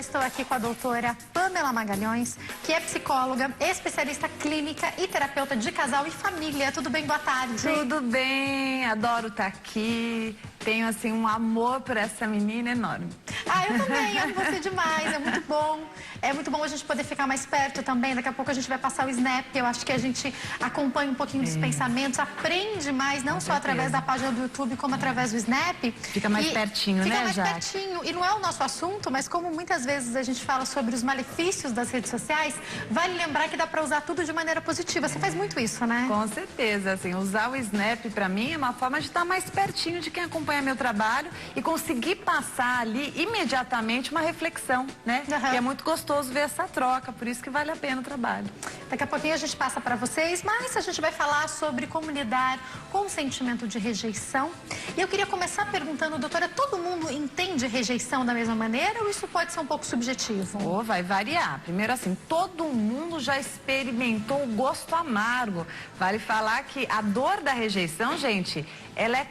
estou aqui com a doutora Pamela Magalhães, que é psicóloga, especialista clínica e terapeuta de casal e família. Tudo bem? Boa tarde. Tudo bem, adoro estar aqui. Tenho, assim, um amor por essa menina enorme. Ah, eu também, amo você demais, é muito bom. É muito bom a gente poder ficar mais perto também. Daqui a pouco a gente vai passar o Snap. Eu acho que a gente acompanha um pouquinho dos pensamentos, aprende mais, não só através da página do YouTube, como através do Snap. Fica mais pertinho, fica né, mais Jaque? pertinho. E não é o nosso assunto, mas como muitas vezes a gente fala sobre os malefícios das redes sociais, vale lembrar que dá para usar tudo de maneira positiva. Você faz muito isso, né? Com certeza, assim, usar o Snap pra mim é uma forma de estar mais pertinho de quem acompanha meu trabalho e conseguir passar ali imediatamente uma reflexão, né? Uhum. E é muito gostoso ver essa troca, por isso que vale a pena o trabalho. Daqui a pouquinho a gente passa para vocês, mas a gente vai falar sobre como lidar com o sentimento de rejeição. E eu queria começar perguntando, doutora, todo mundo entende rejeição da mesma maneira ou isso pode ser um pouco subjetivo? Oh, vai variar. Primeiro, assim, todo mundo já experimentou o gosto amargo. Vale falar que a dor da rejeição, gente, ela é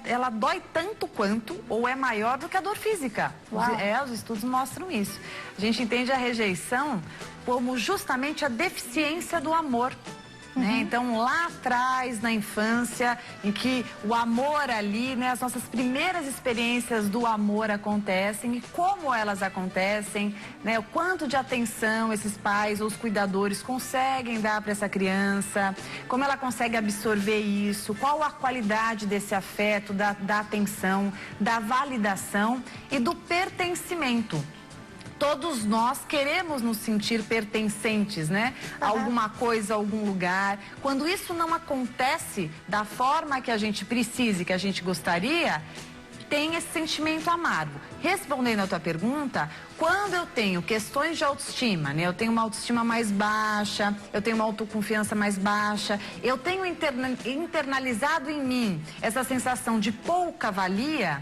ela dói tanto quanto ou é maior do que a dor física. Os estudos mostram isso. A gente entende a rejeição como justamente a deficiência do amor. Né? Então, lá atrás, na infância, em que o amor ali, né, as nossas primeiras experiências do amor acontecem e como elas acontecem, né, o quanto de atenção esses pais ou os cuidadores conseguem dar para essa criança, como ela consegue absorver isso, qual a qualidade desse afeto, da atenção, da validação e do pertencimento. Todos nós queremos nos sentir pertencentes, né? A alguma coisa, a algum lugar. Quando isso não acontece da forma que a gente precisa e que a gente gostaria, tem esse sentimento amargo. Respondendo à tua pergunta, quando eu tenho questões de autoestima, né? Eu tenho uma autoestima mais baixa, eu tenho uma autoconfiança mais baixa, eu tenho internalizado em mim essa sensação de pouca valia.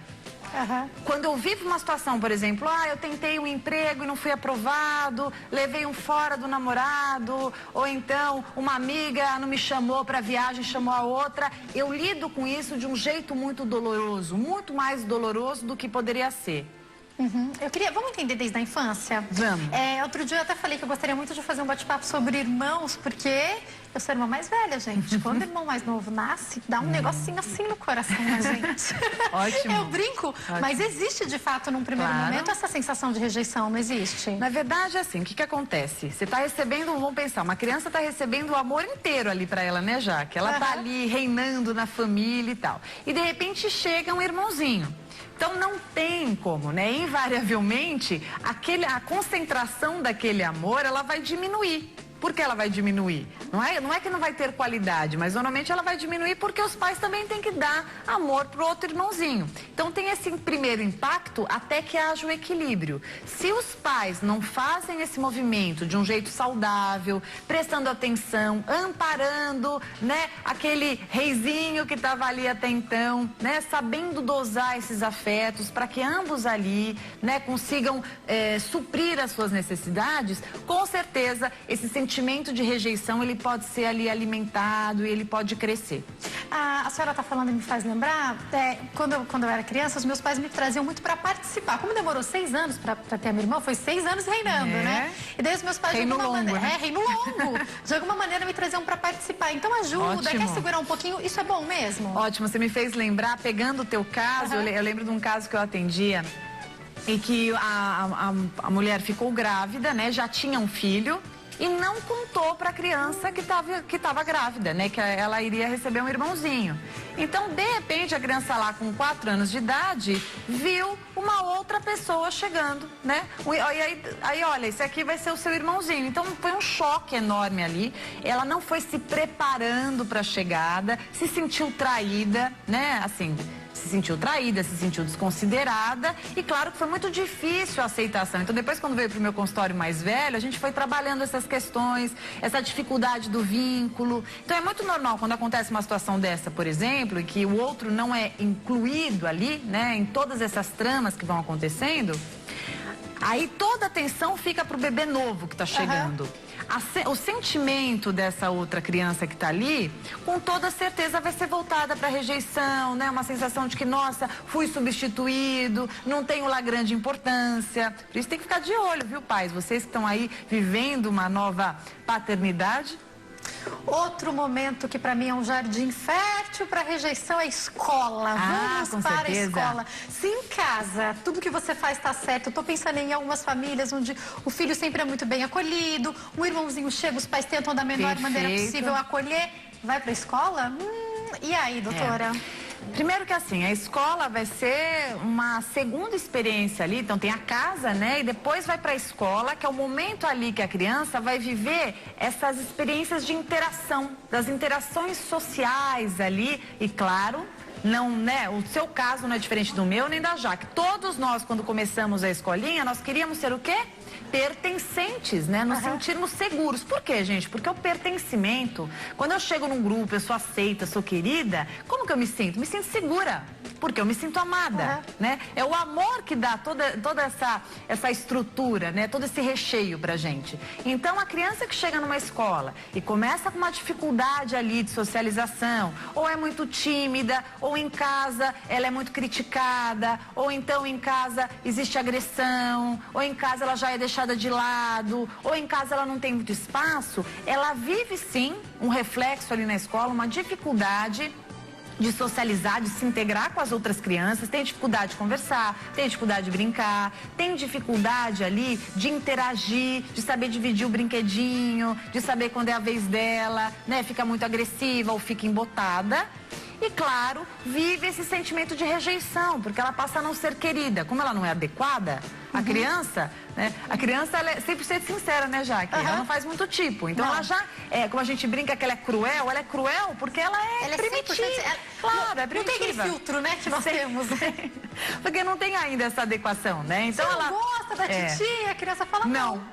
Quando eu vivo uma situação, por exemplo, eu tentei um emprego e não fui aprovado, levei um fora do namorado, ou então uma amiga não me chamou para viagem, chamou a outra, eu lido com isso de um jeito muito doloroso, muito mais doloroso do que poderia ser. Vamos entender desde a infância? Vamos. Outro dia eu até falei que eu gostaria muito de fazer um bate-papo sobre irmãos, porque eu sou a irmã mais velha, gente. Quando o irmão mais novo nasce, dá um negocinho assim no coração, né, gente? Ótimo. Eu brinco, mas existe de fato num primeiro momento essa sensação de rejeição, não existe? Na verdade, assim, o que acontece? Você está recebendo, vamos pensar, uma criança está recebendo o amor inteiro ali para ela, né, Jaque? Ela está ali reinando na família e tal. E de repente chega um irmãozinho. Então não tem como, né? Invariavelmente, a concentração daquele amor, ela vai diminuir. Por que ela vai diminuir? Não é que não vai ter qualidade, mas normalmente ela vai diminuir porque os pais também têm que dar amor pro outro irmãozinho. Então tem esse primeiro impacto até que haja um equilíbrio. Se os pais não fazem esse movimento de um jeito saudável, prestando atenção, amparando, né, aquele reizinho que estava ali até então, né, sabendo dosar esses afetos para que ambos ali, né, consigam suprir as suas necessidades, com certeza esse sentimento de rejeição, ele pode ser ali alimentado e ele pode crescer. A senhora está falando e me faz lembrar, quando eu era criança, os meus pais me traziam muito para participar. Como demorou 6 anos para ter a minha irmã, foi 6 anos reinando, né? E daí os meus pais, reino de alguma longo, maneira, né? Reino longo, de alguma maneira me traziam para participar. Então ajuda, quer segurar um pouquinho, isso é bom mesmo? Ótimo, você me fez lembrar, pegando o teu caso, eu lembro de um caso que eu atendia, em que a mulher ficou grávida, né? Já tinha um filho. E não contou para a criança que estava grávida, né? Que ela iria receber um irmãozinho. Então, de repente, a criança lá com 4 anos de idade viu uma outra pessoa chegando, né? E aí, olha, esse aqui vai ser o seu irmãozinho. Então, foi um choque enorme ali. Ela não foi se preparando para a chegada, se sentiu traída, né? Assim, se sentiu traída, se sentiu desconsiderada e claro que foi muito difícil a aceitação. Então depois quando veio para o meu consultório mais velho, a gente foi trabalhando essas questões, essa dificuldade do vínculo. Então é muito normal quando acontece uma situação dessa, por exemplo, e que o outro não é incluído ali, né, em todas essas tramas que vão acontecendo, aí toda a atenção fica pro bebê novo que está chegando. o sentimento dessa outra criança que está ali, com toda certeza vai ser voltada para rejeição, né? Uma sensação de que, nossa, fui substituído, não tenho lá grande importância. Por isso tem que ficar de olho, viu, pais? Vocês que estão aí vivendo uma nova paternidade. Outro momento que para mim é um jardim fértil para rejeição é a escola. Vamos para a escola. Se em casa tudo que você faz está certo, eu estou pensando em algumas famílias onde o filho sempre é muito bem acolhido, um irmãozinho chega, os pais tentam da menor maneira possível acolher, vai para a escola? E aí, doutora? Primeiro que assim, a escola vai ser uma segunda experiência ali, então tem a casa, né? E depois vai para a escola, que é o momento ali que a criança vai viver essas experiências de interação, das interações sociais ali, e claro, não, né? O seu caso não é diferente do meu nem da Jaque. Todos nós, quando começamos a escolinha, nós queríamos ser o quê? Pertencentes, né? Nos sentirmos seguros. Por quê, gente? Porque o pertencimento, quando eu chego num grupo, eu sou aceita, sou querida, como que eu me sinto? Me sinto segura, porque eu me sinto amada, né? É o amor que dá toda essa estrutura, né? Todo esse recheio pra gente. Então, a criança que chega numa escola e começa com uma dificuldade ali de socialização, ou é muito tímida, ou em casa ela é muito criticada, ou então em casa existe agressão, ou em casa ela já é deixada de lado, ou em casa ela não tem muito espaço, ela vive sim um reflexo ali na escola, uma dificuldade de socializar, de se integrar com as outras crianças, tem dificuldade de conversar, tem dificuldade de brincar, tem dificuldade ali de interagir, de saber dividir o brinquedinho, de saber quando é a vez dela, né? Fica muito agressiva ou fica embotada. E, claro, vive esse sentimento de rejeição, porque ela passa a não ser querida. Como ela não é adequada, a criança, né? A criança, ela é 100% sincera, né, Jaque? Ela não faz muito tipo. Então, ela já, como a gente brinca que ela é cruel porque ela é primitiva. Claro, é primitiva. Não tem aquele filtro, né, que nós temos. Porque não tem ainda essa adequação, né? Então, você ela gosta da titia, a criança fala não.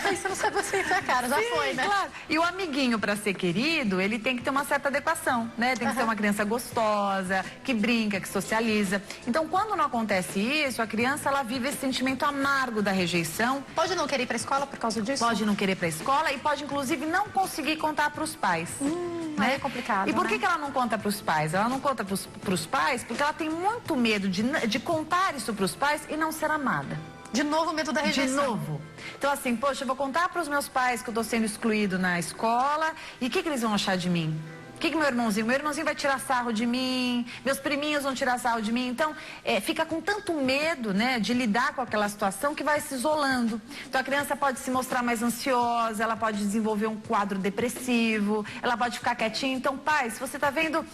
Aí você não sabe você enfiar a cara, já foi, né? Claro. E o amiguinho, para ser querido, ele tem que ter uma certa adequação, né? Tem que ser uma criança gostosa, que brinca, que socializa. Então, quando não acontece isso, a criança, ela vive esse sentimento amargo da rejeição. Pode não querer ir para a escola por causa disso? Pode não querer ir para a escola e pode, inclusive, não conseguir contar para os pais. Né? É complicado. E por que ela não conta para os pais? Ela não conta para os pais porque ela tem muito medo de contar isso para os pais e não ser amada. De novo, medo da rejeição. De novo. Então, assim, poxa, eu vou contar para os meus pais que eu estou sendo excluído na escola e o que eles vão achar de mim? O que meu irmãozinho vai tirar sarro de mim, meus priminhos vão tirar sarro de mim. Então, fica com tanto medo, né, de lidar com aquela situação que vai se isolando. Então, a criança pode se mostrar mais ansiosa, ela pode desenvolver um quadro depressivo, ela pode ficar quietinha. Então, pai, se você está vendo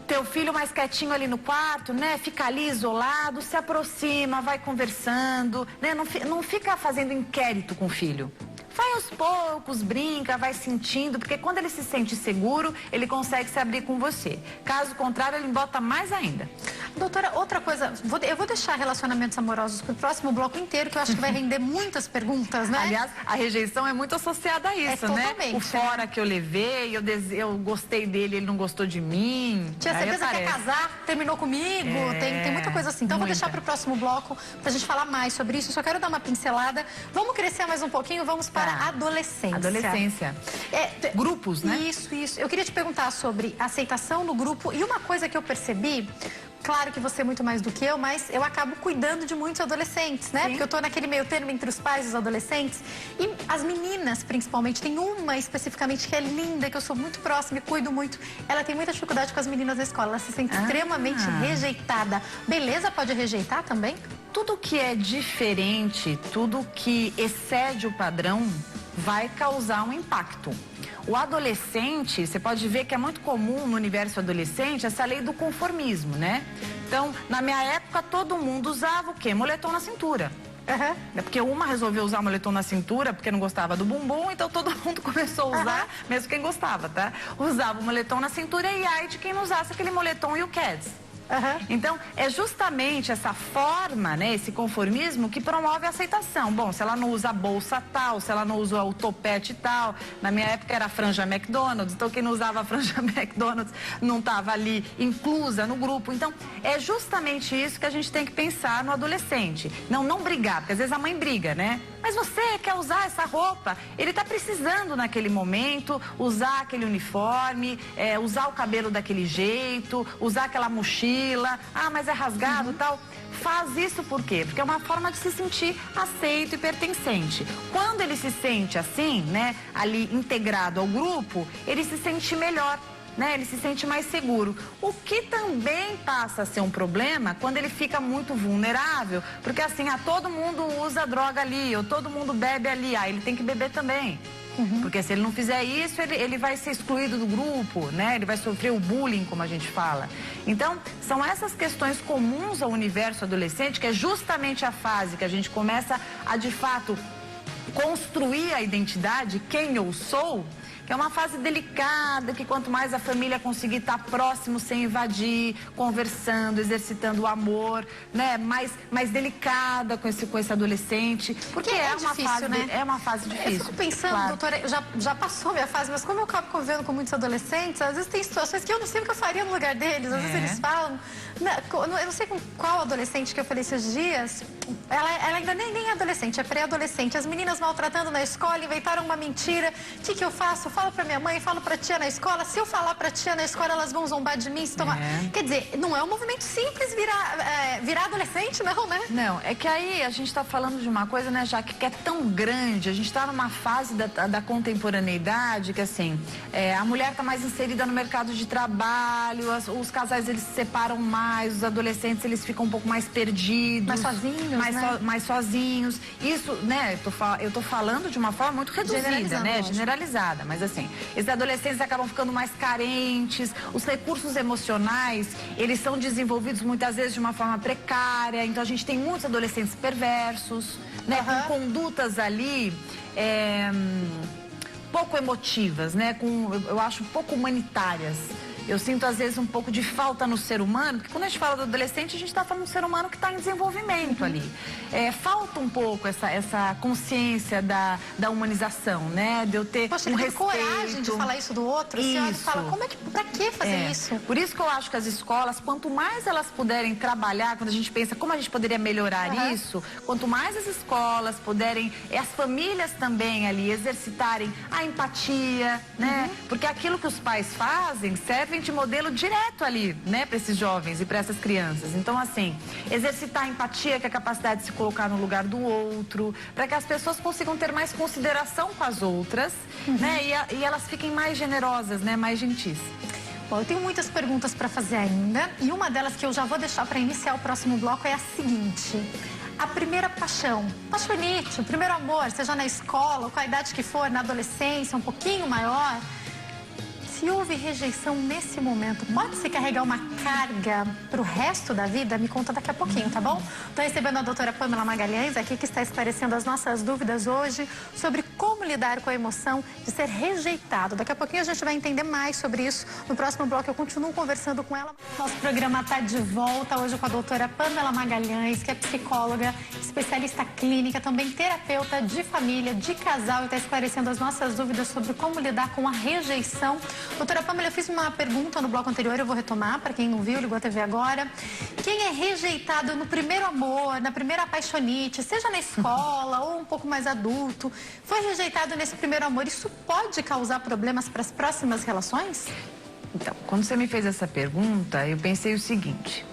teu filho mais quietinho ali no quarto, né, fica ali isolado, se aproxima, vai conversando, né, não fica fazendo inquérito com o filho. Vai aos poucos, brinca, vai sentindo, porque quando ele se sente seguro, ele consegue se abrir com você. Caso contrário, ele bota mais ainda. Doutora, outra coisa, eu vou deixar relacionamentos amorosos para o próximo bloco inteiro, que eu acho que vai render muitas perguntas, né? Aliás, a rejeição é muito associada a isso, né? O fora que eu levei, eu gostei dele, ele não gostou de mim. Tinha certeza que quer casar, terminou comigo, tem muita coisa assim. Então, vou deixar para o próximo bloco, para a gente falar mais sobre isso. Eu só quero dar uma pincelada. Vamos crescer mais um pouquinho, vamos para a adolescência. Adolescência. Grupos, né? Isso. Eu queria te perguntar sobre aceitação no grupo e uma coisa que eu percebi. Claro que você é muito mais do que eu, mas eu acabo cuidando de muitos adolescentes, né? Sim. Porque eu tô naquele meio termo entre os pais e os adolescentes. E as meninas, principalmente, tem uma especificamente que é linda, que eu sou muito próxima e cuido muito. Ela tem muita dificuldade com as meninas da escola, ela se sente extremamente rejeitada. Beleza pode rejeitar também? Tudo que é diferente, tudo que excede o padrão, vai causar um impacto. O adolescente, você pode ver que é muito comum no universo adolescente essa lei do conformismo, né? Então, na minha época, todo mundo usava o quê? Moletom na cintura. É porque uma resolveu usar moletom na cintura porque não gostava do bumbum, então todo mundo começou a usar, mesmo quem gostava, tá? Usava o moletom na cintura e ai de quem não usasse aquele moletom e o Keds. Então, é justamente essa forma, né, esse conformismo que promove a aceitação. Bom, se ela não usa a bolsa tal, se ela não usa o topete tal, na minha época era a franja McDonald's, então quem não usava a franja McDonald's não estava ali inclusa no grupo. Então, é justamente isso que a gente tem que pensar no adolescente. Não brigar, porque às vezes a mãe briga, né? Mas você quer usar essa roupa, ele está precisando naquele momento usar aquele uniforme, usar o cabelo daquele jeito, usar aquela mochila, mas é rasgado e tal. Faz isso por quê? Porque é uma forma de se sentir aceito e pertencente. Quando ele se sente assim, né, ali integrado ao grupo, ele se sente melhor. Né, ele se sente mais seguro. O que também passa a ser um problema quando ele fica muito vulnerável, porque assim, todo mundo usa droga ali, ou todo mundo bebe ali, ele tem que beber também. Porque se ele não fizer isso, ele vai ser excluído do grupo, né? Ele vai sofrer o bullying, como a gente fala. Então, são essas questões comuns ao universo adolescente, que é justamente a fase que a gente começa a, de fato, construir a identidade, quem eu sou, que é uma fase delicada, que quanto mais a família conseguir estar próximo sem invadir, conversando, exercitando o amor, né? Mais delicada com esse adolescente, porque é uma difícil, fase, né? É uma fase difícil. Eu fico pensando, claro, doutora, já passou minha fase, mas como eu acabo convivendo com muitos adolescentes, às vezes tem situações que eu não sei o que eu faria no lugar deles, às vezes eles falam, eu não sei com qual adolescente que eu falei esses dias, ela ainda nem é adolescente, é pré-adolescente, as meninas maltratando na escola, inventaram uma mentira, o que eu faço? Falo pra minha mãe, falo pra tia na escola, se eu falar pra tia na escola, elas vão zombar de mim, se tomar... Quer dizer, não é um movimento simples virar adolescente, não, né? Não, é que aí a gente tá falando de uma coisa, né, Jaque, que é tão grande, a gente tá numa fase da contemporaneidade, que assim, a mulher tá mais inserida no mercado de trabalho, os casais, eles se separam mais, os adolescentes, eles ficam um pouco mais perdidos. Mais sozinhos, mais sozinhos. Isso, né, eu tô falando de uma forma muito reduzida, né, generalizada, mas assim, esses adolescentes acabam ficando mais carentes, os recursos emocionais, eles são desenvolvidos muitas vezes de uma forma precária, então a gente tem muitos adolescentes perversos, né, com condutas ali pouco emotivas, né, eu acho pouco humanitárias. Eu sinto, às vezes, um pouco de falta no ser humano, porque quando a gente fala do adolescente, a gente está falando de um ser humano que está em desenvolvimento ali. Falta um pouco essa consciência da humanização, né? De eu ter ele tem coragem de falar isso do outro. Isso. A senhora fala, pra que fazer isso? Por isso que eu acho que as escolas, quanto mais elas puderem trabalhar, quando a gente pensa como a gente poderia melhorar isso, quanto mais as escolas puderem, as famílias também ali, exercitarem a empatia, né? Porque aquilo que os pais fazem serve de modelo direto ali, né, para esses jovens e para essas crianças. Então, assim, exercitar a empatia, que é a capacidade de se colocar no lugar do outro, para que as pessoas consigam ter mais consideração com as outras, né, e elas fiquem mais generosas, né, mais gentis. Bom, eu tenho muitas perguntas para fazer ainda, e uma delas que eu já vou deixar para iniciar o próximo bloco é a seguinte: a primeira paixão, paixonite, o primeiro amor, seja na escola ou com a idade que for, na adolescência, um pouquinho maior. Se houve rejeição nesse momento, pode se carregar uma carga para o resto da vida? Me conta daqui a pouquinho, tá bom? Estou recebendo a doutora Pamela Magalhães aqui, que está esclarecendo as nossas dúvidas hoje sobre como lidar com a emoção de ser rejeitado. Daqui a pouquinho a gente vai entender mais sobre isso. No próximo bloco eu continuo conversando com ela. Nosso programa está de volta hoje com a doutora Pamela Magalhães, que é psicóloga, especialista clínica, também terapeuta de família, de casal, e está esclarecendo as nossas dúvidas sobre como lidar com a rejeição. Doutora Pamela, eu fiz uma pergunta no bloco anterior, eu vou retomar, para quem não viu, ligou a TV agora. Quem é rejeitado no primeiro amor, na primeira apaixonite, seja na escola ou um pouco mais adulto, foi rejeitado nesse primeiro amor, isso pode causar problemas para as próximas relações? Então, quando você me fez essa pergunta, eu pensei o seguinte: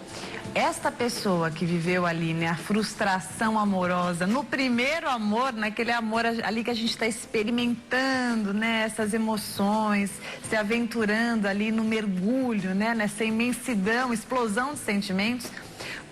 esta pessoa que viveu ali, né, a frustração amorosa, no primeiro amor, naquele amor ali que a gente está experimentando, né, essas emoções, se aventurando ali no mergulho, né, nessa imensidão, explosão de sentimentos,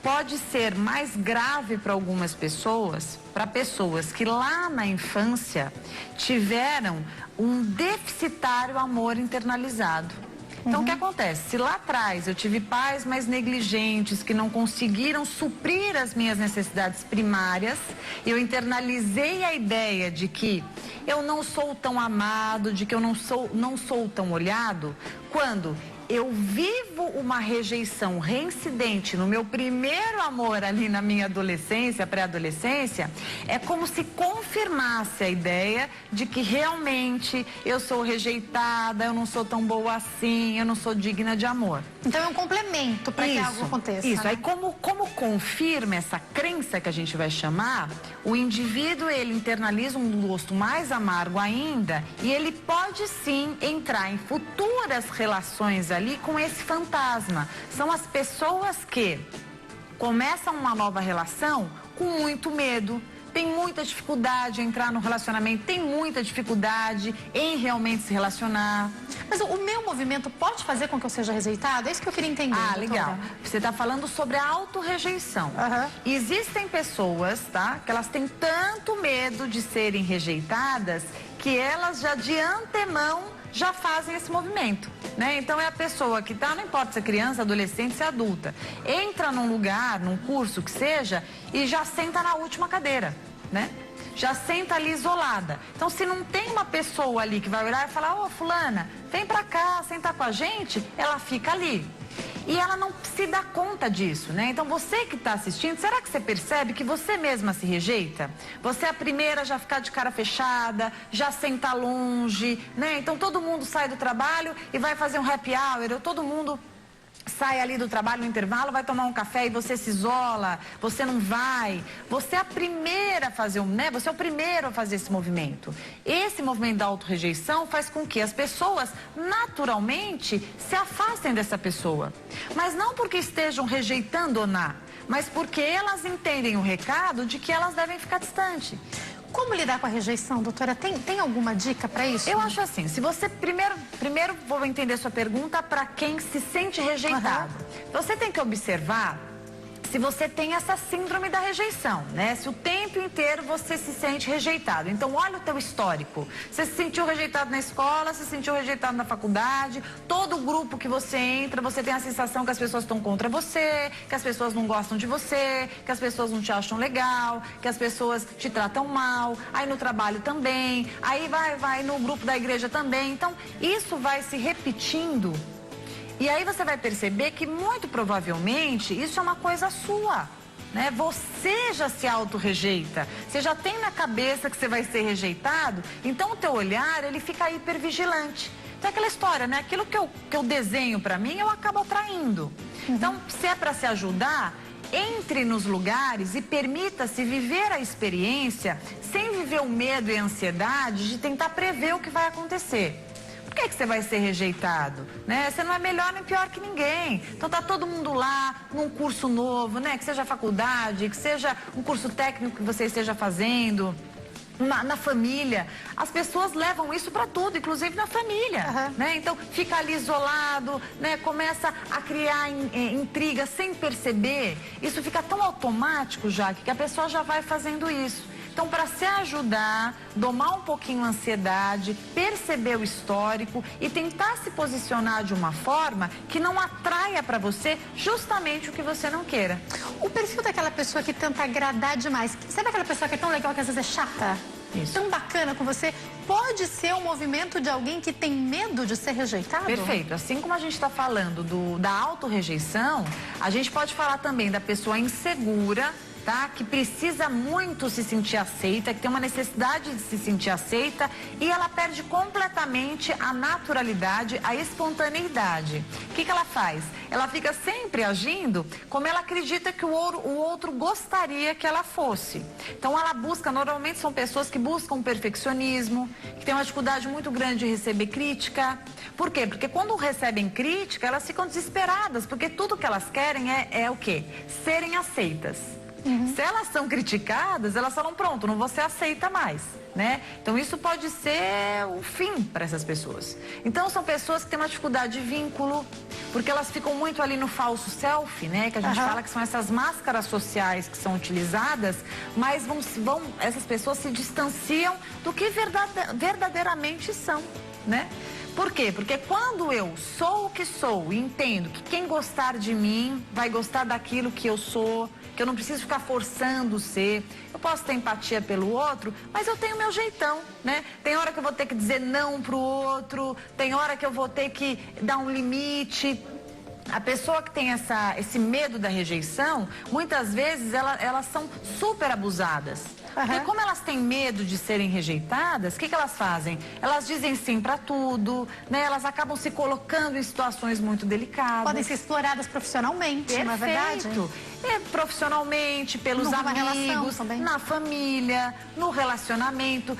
pode ser mais grave para algumas pessoas, para pessoas que lá na infância tiveram um deficitário amor internalizado. Então, o que acontece? Se lá atrás eu tive pais mais negligentes, que não conseguiram suprir as minhas necessidades primárias, eu internalizei a ideia de que eu não sou tão amado, de que eu não sou tão olhado, quando eu vivo uma rejeição reincidente no meu primeiro amor ali na minha adolescência, pré-adolescência, é como se confirmasse a ideia de que realmente eu sou rejeitada, eu não sou tão boa assim, eu não sou digna de amor. Então é um complemento para que algo aconteça. Isso, né? aí como confirma essa crença que a gente vai chamar, o indivíduo ele internaliza um gosto mais amargo ainda e ele pode sim entrar em futuras relações ali com esse fantasma. São as pessoas que começam uma nova relação com muito medo, tem muita dificuldade em entrar no relacionamento, tem muita dificuldade em realmente se relacionar. Mas o meu movimento pode fazer com que eu seja rejeitada? É isso que eu queria entender. Ah, doutora. legal. Você está falando sobre a autorrejeição. Existem pessoas, tá? Que elas têm tanto medo de serem rejeitadas que elas já de antemão já fazem esse movimento, né? Então é a pessoa que tá, não importa se é criança, adolescente, se é adulta, entra num lugar, num curso que seja e já senta na última cadeira, né? Já senta ali isolada. Então se não tem uma pessoa ali que vai olhar e falar, ô fulana, vem pra cá, senta com a gente, ela fica ali. E ela não se dá conta disso, né? Então você que está assistindo, será que você percebe que você mesma se rejeita? Você é a primeira a já ficar de cara fechada, já senta longe, né? Então todo mundo sai do trabalho e vai fazer um happy hour, ou todo mundo sai ali do trabalho no intervalo, vai tomar um café e você se isola, você não vai. Você é a primeira a fazer, né? Você é o primeiro a fazer esse movimento. Esse movimento da autorrejeição faz com que as pessoas naturalmente se afastem dessa pessoa. Mas não porque estejam rejeitando ou não, mas porque elas entendem o recado de que elas devem ficar distante. Como lidar com a rejeição, doutora? Tem alguma dica para isso? Eu acho assim, se você primeiro vou entender sua pergunta para quem se sente rejeitado. Você tem que observar se você tem essa síndrome da rejeição, né? Se o tempo inteiro você se sente rejeitado. Então, olha o teu histórico. Você se sentiu rejeitado na escola, se sentiu rejeitado na faculdade, todo grupo que você entra, você tem a sensação que as pessoas estão contra você, que as pessoas não gostam de você, que as pessoas não te acham legal, que as pessoas te tratam mal, aí no trabalho também, aí vai no grupo da igreja também. Então, isso vai se repetindo. E aí você vai perceber que muito provavelmente isso é uma coisa sua, né? Você já se autorrejeita, você já tem na cabeça que você vai ser rejeitado, então o teu olhar, ele fica hipervigilante. Então é aquela história, né? Aquilo que eu desenho pra mim, eu acabo atraindo. Então, se é pra se ajudar, entre nos lugares e permita-se viver a experiência sem viver o medo e a ansiedade de tentar prever o que vai acontecer. Por que você vai ser rejeitado? Né? Você não é melhor nem pior que ninguém. Então tá todo mundo lá num curso novo, né? Que seja faculdade, que seja um curso técnico que você esteja fazendo. Na família, as pessoas levam isso para tudo, inclusive na família, né? Então fica ali isolado, né? Começa a criar intriga sem perceber. Isso fica tão automático, Jaque, que a pessoa já vai fazendo isso. Então, para se ajudar, domar um pouquinho a ansiedade, perceber o histórico e tentar se posicionar de uma forma que não atraia para você justamente o que você não queira. O perfil daquela pessoa que tenta agradar demais, sabe aquela pessoa que é tão legal que às vezes é chata? Isso. Tão bacana com você, pode ser um movimento de alguém que tem medo de ser rejeitado? Perfeito. Assim como a gente está falando da autorrejeição, a gente pode falar também da pessoa insegura, tá? Que precisa muito se sentir aceita, que tem uma necessidade de se sentir aceita e ela perde completamente a naturalidade, a espontaneidade. O que ela faz? Ela fica sempre agindo como ela acredita que o outro gostaria que ela fosse. Então ela busca, normalmente são pessoas que buscam perfeccionismo, que têm uma dificuldade muito grande de receber crítica. Por quê? Porque quando recebem crítica, elas ficam desesperadas, porque tudo que elas querem é o quê? Serem aceitas. Se elas são criticadas, elas falam, pronto, não vou ser aceita mais, né? Então isso pode ser o fim para essas pessoas. Então são pessoas que têm uma dificuldade de vínculo, porque elas ficam muito ali no falso self, né? Que a gente fala que são essas máscaras sociais que são utilizadas, mas essas pessoas se distanciam do que verdadeiramente são, né? Por quê? Porque quando eu sou o que sou e entendo que quem gostar de mim vai gostar daquilo que eu sou, que eu não preciso ficar forçando ser, eu posso ter empatia pelo outro, mas eu tenho meu jeitão, né? Tem hora que eu vou ter que dizer não pro outro, tem hora que eu vou ter que dar um limite. A pessoa que tem esse medo da rejeição, muitas vezes elas são super abusadas. Porque como elas têm medo de serem rejeitadas, o que elas fazem? Elas dizem sim para tudo, né? Elas acabam se colocando em situações muito delicadas. Podem ser exploradas profissionalmente, não é verdade? Profissionalmente, pelos amigos, na família, no relacionamento.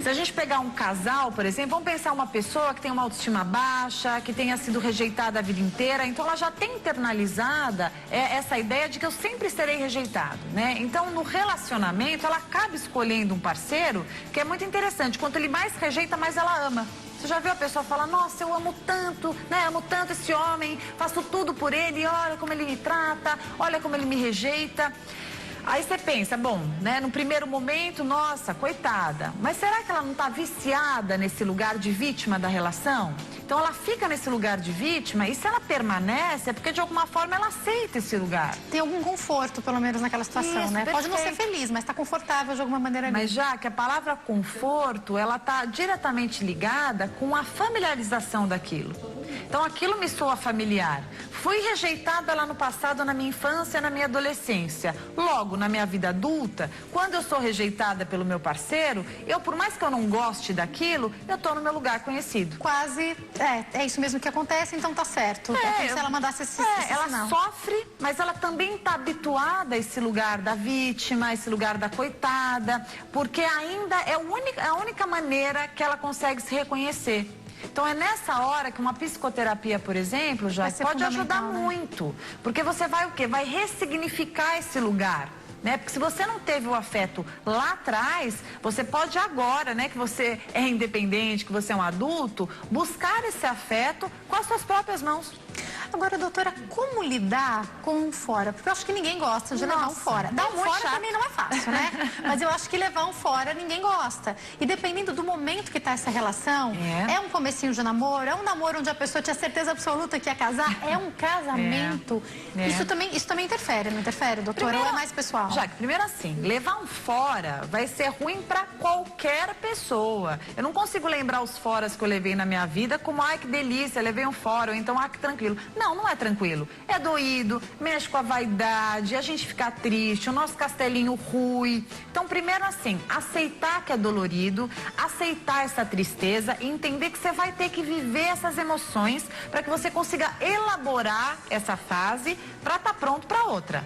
Se a gente pegar um casal, por exemplo, vamos pensar uma pessoa que tem uma autoestima baixa, que tenha sido rejeitada a vida inteira, então ela já tem internalizada essa ideia de que eu sempre serei rejeitado, né? Então, no relacionamento, ela acaba escolhendo um parceiro que é muito interessante. Quanto ele mais rejeita, mais ela ama. Você já viu a pessoa falar, nossa, eu amo tanto, né? Amo tanto esse homem, faço tudo por ele, olha como ele me trata, olha como ele me rejeita. Aí você pensa, bom, né, no primeiro momento, nossa, coitada, mas será que ela não está viciada nesse lugar de vítima da relação? Então ela fica nesse lugar de vítima e se ela permanece é porque de alguma forma ela aceita esse lugar. Tem algum conforto, pelo menos, naquela situação, isso, né? Perfeito. Pode não ser feliz, mas está confortável de alguma maneira ali. Mas já que a palavra conforto, ela está diretamente ligada com a familiarização daquilo. Então aquilo me soa familiar. Fui rejeitada lá no passado, na minha infância, na minha adolescência. Logo, na minha vida adulta, quando eu sou rejeitada pelo meu parceiro, eu, por mais que eu não goste daquilo, eu tô no meu lugar conhecido. Quase, é isso mesmo que acontece, então tá certo. É como se ela mandasse esse ela sinal. sofre, mas ela também tá habituada a esse lugar da vítima, a esse lugar da coitada, porque ainda é a única maneira que ela consegue se reconhecer. Então é nessa hora que uma psicoterapia, por exemplo, já pode ajudar muito. Porque você vai o quê? Vai ressignificar esse lugar. Né? Porque se você não teve o afeto lá atrás, você pode agora, né, que você é independente, que você é um adulto, buscar esse afeto com as suas próprias mãos. Agora, doutora, como lidar com um fora? Porque eu acho que ninguém gosta de levar um fora. Dar um fora também não é fácil, né? Mas eu acho que levar um fora ninguém gosta. E dependendo do momento que tá essa relação, é um comecinho de namoro, é um namoro onde a pessoa tinha certeza absoluta que ia casar, é um casamento. Isso também interfere, não interfere, doutora? Primeiro, ou é mais pessoal? Jaque, primeiro assim, levar um fora vai ser ruim pra qualquer pessoa. Eu não consigo lembrar os foras que eu levei na minha vida como, ai, que delícia, levei um fora, ou então, ah, que tranquilo. Não é tranquilo. É doído, mexe com a vaidade, a gente fica triste, o nosso castelinho rui. Então, primeiro assim, aceitar que é dolorido, aceitar essa tristeza e entender que você vai ter que viver essas emoções para que você consiga elaborar essa fase para estar pronto para outra.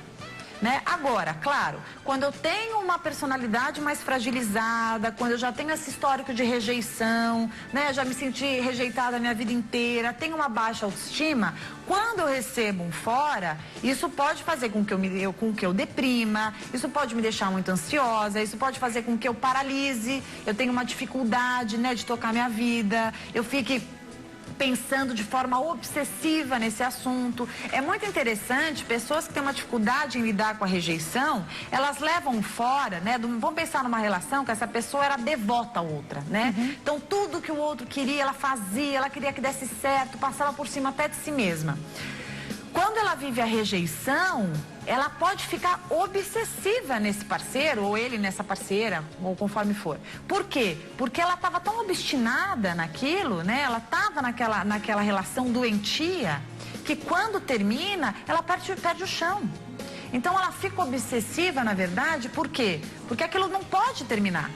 Né? Agora, claro, quando eu tenho uma personalidade mais fragilizada, quando eu já tenho esse histórico de rejeição, né? Já me senti rejeitada a minha vida inteira, tenho uma baixa autoestima, quando eu recebo um fora, isso pode fazer com que eu deprima, isso pode me deixar muito ansiosa, isso pode fazer com que eu paralise, eu tenha uma dificuldade, né, de tocar minha vida, eu fique pensando de forma obsessiva nesse assunto. É muito interessante, pessoas que têm uma dificuldade em lidar com a rejeição, elas levam fora, né? Vamos pensar numa relação que essa pessoa era devota à outra, né? Então, tudo que o outro queria, ela fazia, ela queria que desse certo, passava por cima até de si mesma. Quando ela vive a rejeição, ela pode ficar obsessiva nesse parceiro, ou ele nessa parceira, ou conforme for. Por quê? Porque ela estava tão obstinada naquilo, né? Ela estava naquela relação doentia, que quando termina, ela perde o chão. Então ela fica obsessiva, na verdade, por quê? Porque aquilo não pode terminar,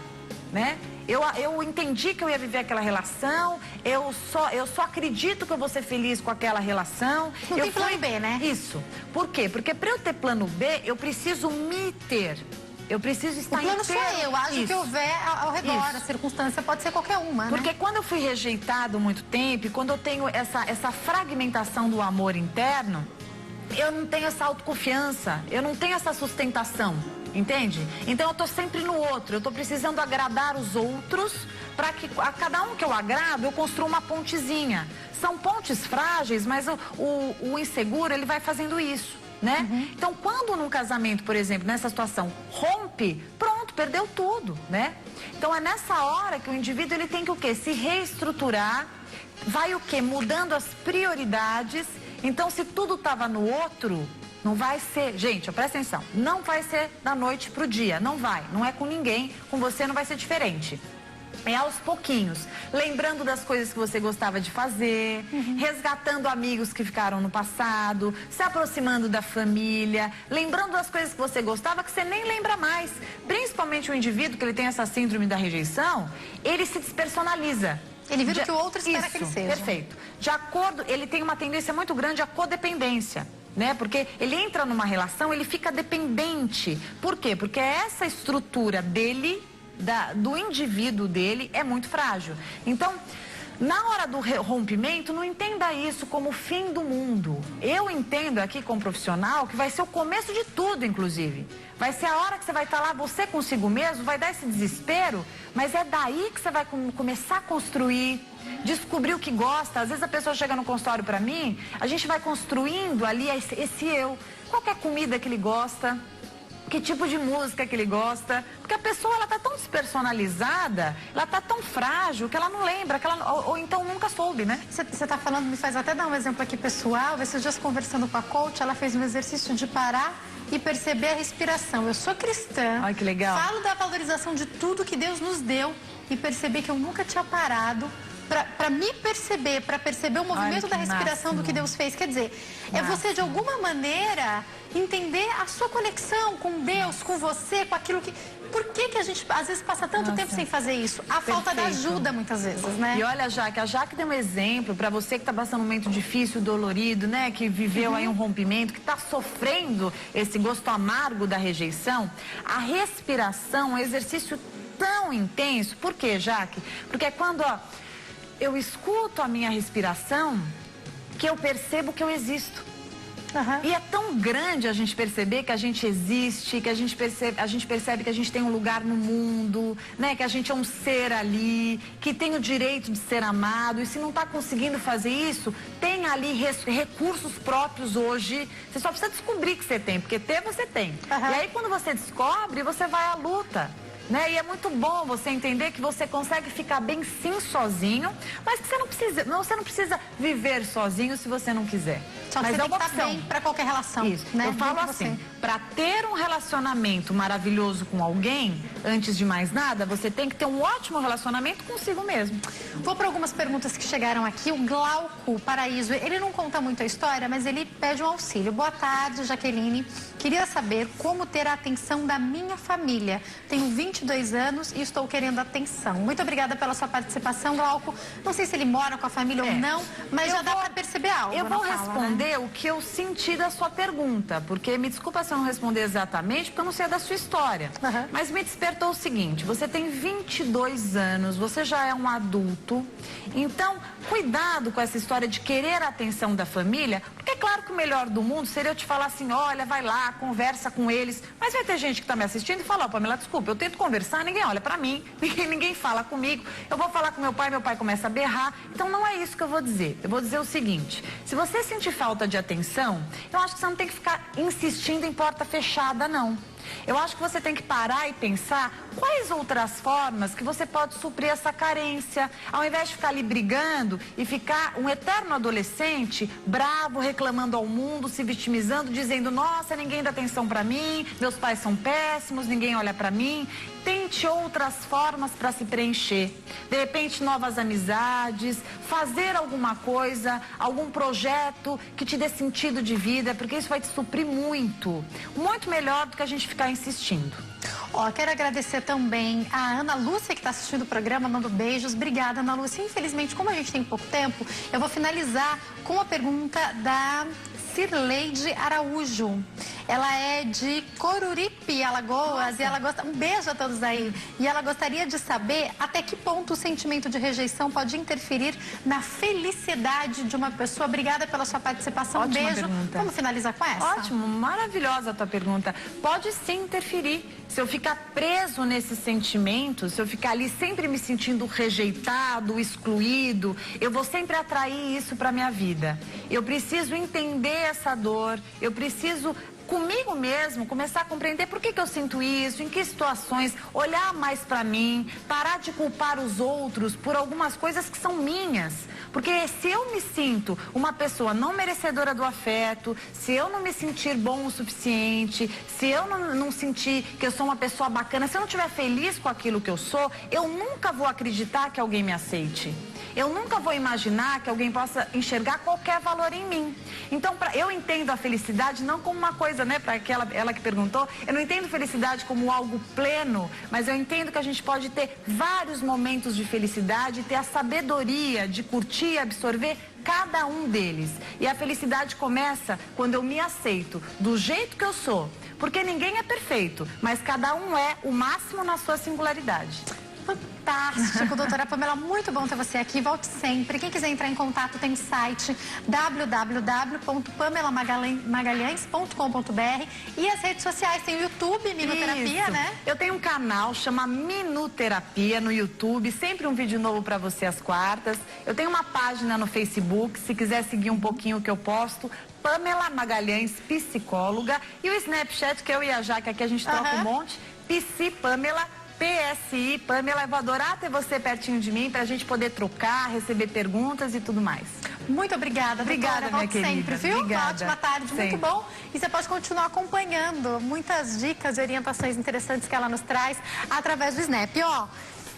né? Eu entendi que eu ia viver aquela relação, eu só acredito que eu vou ser feliz com aquela relação. Não tem plano B, né? Isso. Por quê? Porque para eu ter plano B, eu preciso me ter. Eu preciso estar inteiro. O plano sou eu, acho que houver ao redor, a circunstância pode ser qualquer uma, Porque né? quando eu fui rejeitado muito tempo, e quando eu tenho essa fragmentação do amor interno, eu não tenho essa autoconfiança, eu não tenho essa sustentação. Entende? Então eu tô sempre no outro, eu tô precisando agradar os outros para que a cada um que eu agrado eu construa uma pontezinha. São pontes frágeis, mas o inseguro ele vai fazendo isso, né? Então quando num casamento, por exemplo, nessa situação rompe, pronto, perdeu tudo, né? Então é nessa hora que o indivíduo ele tem que o quê? Se reestruturar, vai o quê? Mudando as prioridades. Então, se tudo estava no outro, não vai ser... Gente, presta atenção. Não vai ser da noite pro dia. Não vai. Não é com ninguém. Com você não vai ser diferente. É aos pouquinhos, lembrando das coisas que você gostava de fazer, resgatando amigos que ficaram no passado, se aproximando da família, lembrando das coisas que você gostava que você nem lembra mais. Principalmente o indivíduo que ele tem essa síndrome da rejeição, ele se despersonaliza. Ele vira o que o outro espera que ele seja. Perfeito. De acordo, ele tem uma tendência muito grande à codependência. Né? Porque ele entra numa relação, ele fica dependente. Por quê? Porque essa estrutura dele... do indivíduo dele é muito frágil. Então, na hora do rompimento, não entenda isso como o fim do mundo. Eu entendo aqui como profissional que vai ser o começo de tudo, inclusive. Vai ser a hora que você vai estar lá, você consigo mesmo, vai dar esse desespero, mas é daí que você vai começar a construir, descobrir o que gosta. Às vezes a pessoa chega no consultório para mim, a gente vai construindo ali esse eu. Qual que é a comida que ele gosta? Que tipo de música que ele gosta, porque a pessoa ela tá tão despersonalizada, ela tá tão frágil que ela não lembra, que ela, ou então nunca soube, né? Você tá falando, me faz até dar um exemplo aqui pessoal. Esses dias conversando com a coach, ela fez um exercício de parar e perceber a respiração. Eu sou cristã. Ai, que legal. Falo da valorização de tudo que Deus nos deu e perceber que eu nunca tinha parado para me perceber, para perceber o movimento da respiração máximo. do que Deus fez. Quer dizer, é você de alguma maneira entender a sua conexão com Deus, com você, com aquilo que... Por que a gente às vezes passa tanto tempo sem fazer isso? A falta da ajuda muitas vezes, né? E olha, Jaque, a Jaque deu um exemplo para você que está passando um momento difícil, dolorido, né? Que viveu aí um rompimento, que está sofrendo esse gosto amargo da rejeição. A respiração é um exercício tão intenso. Por quê, Jaque? Porque é quando eu escuto a minha respiração que eu percebo que eu existo. E é tão grande a gente perceber que a gente existe, que a gente percebe que a gente tem um lugar no mundo, né? Que a gente é um ser ali, que tem o direito de ser amado. E se não está conseguindo fazer isso, tem ali recursos próprios hoje. Você só precisa descobrir que você tem, porque ter você tem. E aí quando você descobre, você vai à luta. Né? E é muito bom você entender que você consegue ficar bem sim sozinho, mas que você não precisa viver sozinho se você não quiser. Só que mas você é tem uma que estar opção. bem para qualquer relação. Isso. Né? Eu falo assim, para ter um relacionamento maravilhoso com alguém, antes de mais nada, você tem que ter um ótimo relacionamento consigo mesmo. Vou para algumas perguntas que chegaram aqui. O Glauco Paraíso, ele não conta muito a história, mas ele pede um auxílio. Boa tarde, Jaqueline. Queria saber como ter a atenção da minha família. Tenho 22 anos e estou querendo atenção. Muito obrigada pela sua participação, Glauco. Não sei se ele mora com a família ou não, mas já dá para perceber algo. Eu vou responder o que eu senti da sua pergunta, porque me desculpa se eu não responder exatamente, porque eu não sei da sua história. Mas me despertou o seguinte, você tem 22 anos, você já é um adulto, então cuidado com essa história de querer a atenção da família, porque é claro que o melhor do mundo seria eu te falar assim, olha, vai lá, conversa com eles, mas vai ter gente que está me assistindo e fala, Pamela, desculpa, eu tento conversar, ninguém olha para mim, ninguém fala comigo, eu vou falar com meu pai começa a berrar, então não é isso que eu vou dizer. Eu vou dizer o seguinte, se você sentir falta de atenção, eu acho que você não tem que ficar insistindo em porta fechada, não. Eu acho que você tem que parar e pensar quais outras formas que você pode suprir essa carência, ao invés de ficar ali brigando e ficar um eterno adolescente bravo, reclamando ao mundo, se vitimizando, dizendo, nossa, ninguém dá atenção pra mim, meus pais são péssimos, ninguém olha pra mim. Tente outras formas para se preencher. De repente, novas amizades, fazer alguma coisa, algum projeto que te dê sentido de vida, porque isso vai te suprir muito. Muito melhor do que a gente ficar insistindo. Quero agradecer também a Ana Lúcia, que está assistindo o programa, mando beijos. Obrigada, Ana Lúcia. Infelizmente, como a gente tem pouco tempo, eu vou finalizar com a pergunta da Cirleide Araújo. Ela é de Coruripe, Alagoas, e ela gosta... Um beijo a todos aí. E ela gostaria de saber até que ponto o sentimento de rejeição pode interferir na felicidade de uma pessoa. Obrigada pela sua participação. Ótima beijo. Pergunta. Vamos finalizar com essa? Ótimo, maravilhosa a tua pergunta. Pode sim interferir. Se eu ficar preso nesses sentimentos, se eu ficar ali sempre me sentindo rejeitado, excluído, eu vou sempre atrair isso para minha vida. Eu preciso entender essa dor, eu preciso comigo mesmo, começar a compreender por que eu sinto isso, em que situações, olhar mais pra mim, parar de culpar os outros por algumas coisas que são minhas. Porque se eu me sinto uma pessoa não merecedora do afeto, se eu não me sentir bom o suficiente, se eu não sentir que eu sou uma pessoa bacana, se eu não estiver feliz com aquilo que eu sou, eu nunca vou acreditar que alguém me aceite. Eu nunca vou imaginar que alguém possa enxergar qualquer valor em mim. Então, eu entendo a felicidade não como uma coisa, né, para ela que perguntou, eu não entendo felicidade como algo pleno, mas eu entendo que a gente pode ter vários momentos de felicidade e ter a sabedoria de curtir e absorver cada um deles. E a felicidade começa quando eu me aceito do jeito que eu sou, porque ninguém é perfeito, mas cada um é o máximo na sua singularidade. Fantástico, doutora Pamela, muito bom ter você aqui, volte sempre. Quem quiser entrar em contato tem o site www.pamelamagalhães.com.br e as redes sociais, tem o YouTube, Minuterapia, né? Eu tenho um canal, chama Minuterapia no YouTube, sempre um vídeo novo pra você às quartas. Eu tenho uma página no Facebook, se quiser seguir um pouquinho o que eu posto, Pamela Magalhães, psicóloga, e o Snapchat, que eu e a Jaque aqui a gente troca um monte, Psi Pamela, PSI, Pamela, eu vou adorar ter você pertinho de mim pra gente poder trocar, receber perguntas e tudo mais. Muito obrigada, Obrigada, minha querida. Sempre, viu? Obrigada. Uma ótima tarde, Sempre. muito bom. E você pode continuar acompanhando muitas dicas e orientações interessantes que ela nos traz através do Snap. Ó,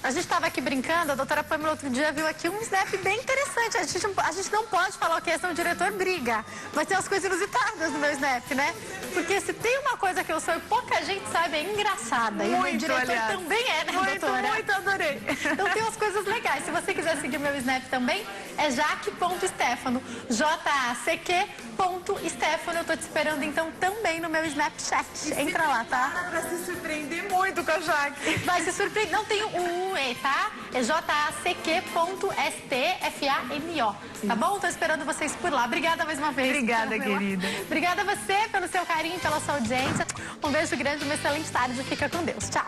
a gente estava aqui brincando, a doutora Pamela outro dia viu aqui um Snap bem interessante. A gente não pode falar o que é, senão o diretor briga. Mas tem umas coisas inusitadas no meu Snap, né? Porque se tem uma coisa que eu sou e pouca gente sabe, é engraçada. E o meu diretor também é, né, doutora? Muito, adorei. Então tem umas coisas legais. Se você quiser seguir meu Snap também, é jaque.stefano, JACQ.stefano. Eu tô te esperando, então, também no meu Snapchat. Entra lá, tá? Pra se surpreender muito com a Jaque. Vai se surpreender. Não tem o E, tá? É JACQ.STFANO. Tá bom? Tô esperando vocês por lá. Obrigada mais uma vez. Obrigada, querida. Obrigada a você pelo seu carinho, pela sua audiência. Um beijo grande, uma excelente tarde. Fica com Deus. Tchau.